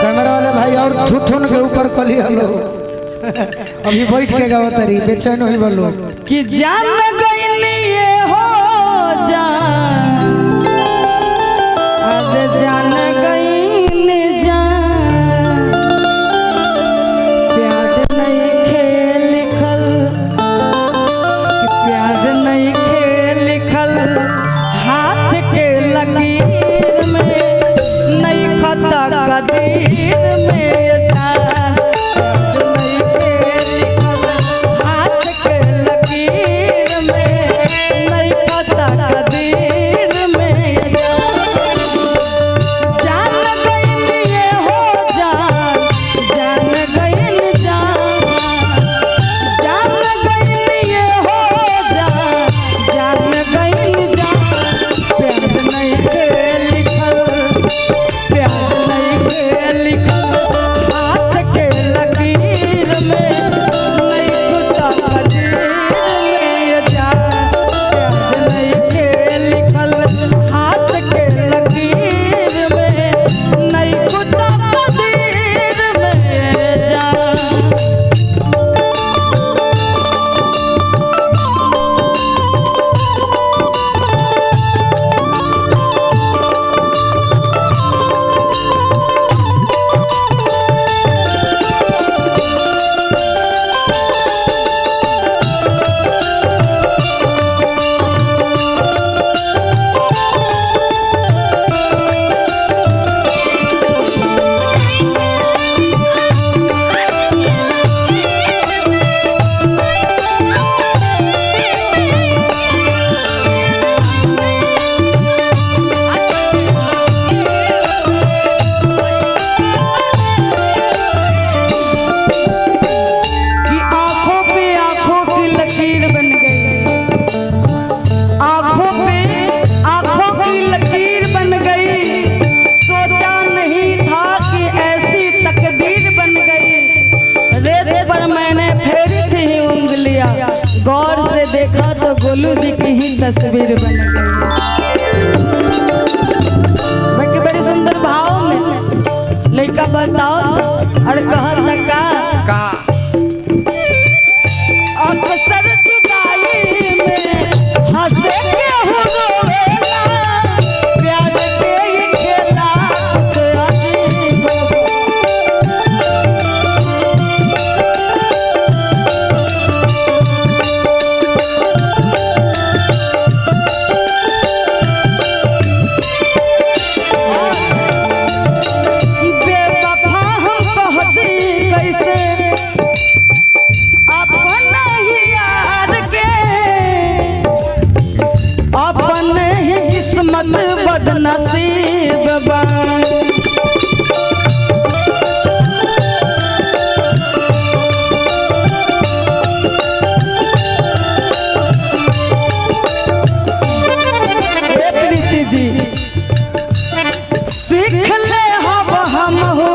Camera वाले भाई और थुथुन के ऊपर कली हलो अभी बैठ के गावा तारी बेचैन होई बोलो कि जान गईनी ये हो जान अब जान गईनी जान प्यार नहीं खेल लिखल प्यार नहीं खेल लिखल हाथ के लकीर में नहीं खता कदीर में जान गौर से देखा तो गोलू जी की ही तस्वीर बन गई। बाकी बड़ी सुंदर भाव में लड़का बताओ और कहता का अक्सर जुदाई में हंसे के हो रोवेला प्यार के ये खेला तो बदनसीब बन प्रीति जी सीख ले हब हम हो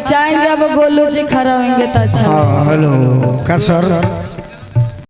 चाहेंगे अब गोलू जी खड़ा होंगे तो अच्छा। हेलो का सर